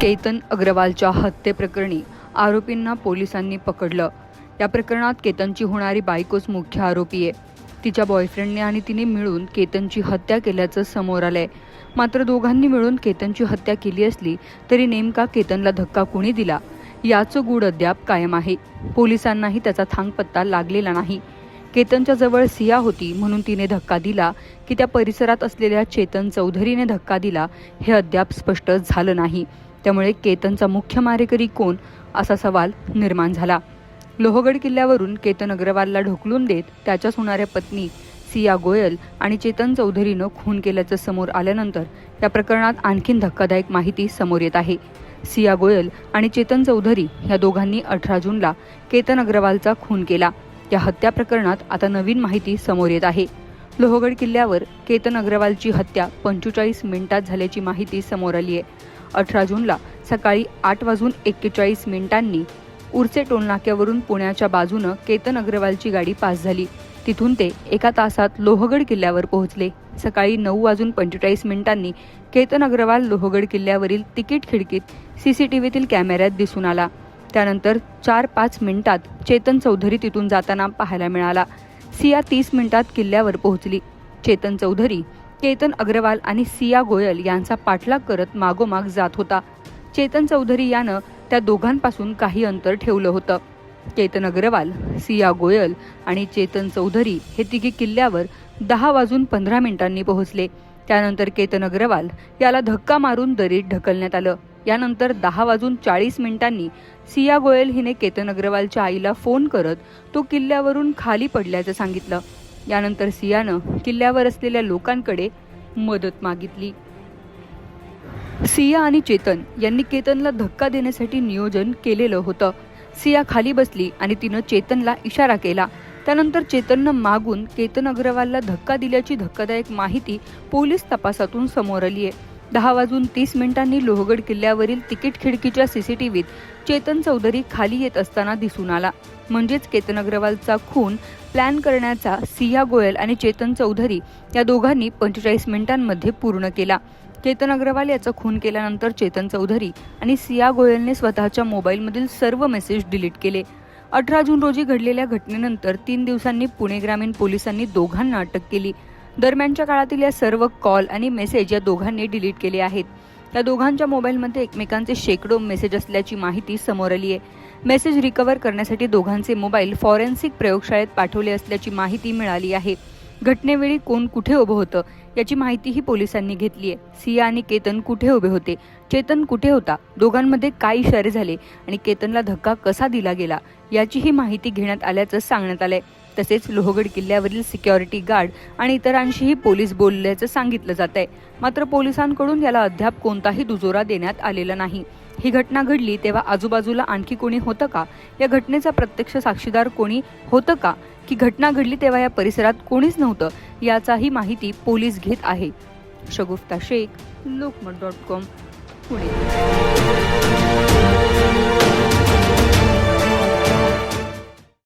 केतन अग्रवालच्या हत्येप्रकरणी आरोपींना पोलिसांनी पकडलं। या प्रकरणात केतनची होणारी बायकोच मुख्य आरोपी आहे। तिच्या बॉयफ्रेंडने आणि तिने मिळून केतनची हत्या केल्याचं समोर आलंय। मात्र दोघांनी मिळून केतनची हत्या केली असली तरी नेमका केतनला धक्का कोणी दिला याचं गूढ अद्याप कायम आहे। पोलिसांनाही त्याचा थांगपत्ता लागलेला नाही। केतनच्या जवळ सिया होती म्हणून तिने धक्का दिला की त्या परिसरात असलेल्या चेतन चौधरीने धक्का दिला हे अद्याप स्पष्ट झालं नाही। त्यामुळे केतनचा मुख्य मारेकरी कोण असा सवाल निर्माण झाला। लोहगड किल्ल्यावरून केतन अग्रवालला ढकलून देत त्याच्याच होणाऱ्या पत्नी सिया गोयल आणि चेतन चौधरीनं खून केल्याचं समोर आल्यानंतर या प्रकरणात आणखीन धक्कादायक माहिती समोर येत आहे। सिया गोयल आणि चेतन चौधरी या दोघांनी 18 जूनला केतन अग्रवालचा खून केला। या हत्या प्रकरणात आता नवीन माहिती समोर येत आहे। लोहगड किल्ल्यावर केतन अग्रवालची हत्या 45 मिनिटात झाल्याची माहिती समोर आली आहे। 18 जूनला सकाळी 8:41 उर्चे टोलनाक्यावरून पुण्याच्या बाजूनं केतन अग्रवालची गाडी पास झाली। तिथून ते एका तासात लोहगड किल्ल्यावर पोहोचले। सकाळी 9:45 केतन अग्रवाल लोहगड किल्ल्यावरील तिकीट खिडकीत सीसीटीव्हीतील कॅमेऱ्यात दिसून आला। त्यानंतर 4-5 मिनिटात चेतन चौधरी तिथून जाताना पाहायला मिळाला। सिया 30 मिनिटात किल्ल्यावर पोहोचली। चेतन चौधरी केतन अग्रवाल आणि सिया गोयल यांचा पाठलाग करत मागोमाग जात होता। चेतन चौधरी यानं त्या दोघांपासून काही अंतर ठेवलं होतं। केतन अग्रवाल, सिया गोयल आणि चेतन चौधरी हे तिघे किल्ल्यावर 10:15 पोहोचले। त्यानंतर केतन अग्रवाल याला धक्का मारून दरीत ढकलण्यात आलं। यानंतर 10:40 सिया गोयल हिने केतन अग्रवालच्या आईला फोन करत तो किल्ल्यावरून खाली पडल्याचं सांगितलं। यानंतर सियानं किल्ल्यावर असलेल्या लोकांकडे मदत मागितली। सिया आणि चेतन यांनी केतनला धक्का देण्यासाठी नियोजन केलेलं होतं। सिया खाली बसली आणि तिनं चेतनला इशारा केला। त्यानंतर चेतननं मागून केतन अग्रवालला धक्का दिल्याची धक्कादायक माहिती पोलीस तपासातून समोर आली आहे। 10:30 लोहगड किल्ल्यावरील तिकीट खिडकीच्या सीसीटीव्हीत चेतन चौधरी खाली येत असताना दिसून आला। म्हणजेच केतन अग्रवालचा खून प्लॅन करण्याचा सिया गोयल आणि चेतन चौधरी या दोघांनी 45 मिनिटांमध्ये पूर्ण केला। केतन अग्रवाल याचा खून केल्यानंतर चेतन चौधरी आणि सिया गोयलने स्वतःच्या मोबाईलमधील सर्व मेसेज डिलीट केले। 18 जून रोजी घडलेल्या घटनेनंतर 3 दिवसांनी पुणे ग्रामीण पोलिसांनी दोघांना अटक केली। दरम्यानच्या काळातील या सर्व कॉल आणि मेसेज या दोघांनी डिलीट केले आहेत। या दोघांच्या मोबाईलमध्ये एकमेकांचे शेकडो मेसेज असल्याची माहिती समोर आली आहे। मेसेज रिकव्हर करण्यासाठी दोघांचे मोबाईल फॉरेन्सिक प्रयोगशाळेत पाठवले असल्याची माहिती मिळाली आहे। घटनेवेळी कोण कुठे उभं होतं याची माहितीही पोलिसांनी घेतली आहे। सिया आणि केतन कुठे उभे होते, चेतन कुठे होता, दोघांमध्ये काय इशारे झाले आणि केतनला धक्का कसा दिला गेला याचीही माहिती घेण्यात आल्याचं सांगण्यात आलंय। तसेच लोहगड किल्ल्यावरील सिक्युरिटी गार्ड आणि इतरांशीही पोलीस बोलल्याचं सांगितलं जात आहे। मात्र पोलिसांकडून याला अद्याप कोणताही दुजोरा देण्यात आलेला नाही। ही घटना घडली तेव्हा आजूबाजूला आणखी कोणी होतं का, या घटनेचा प्रत्यक्ष साक्षीदार कोणी होतं का, की घटना घडली तेव्हा या परिसरात कोणीच नव्हतं याचाही माहिती पोलीस घेत आहे। शगुफ्ता शेख, लोकमत.com, पुणे।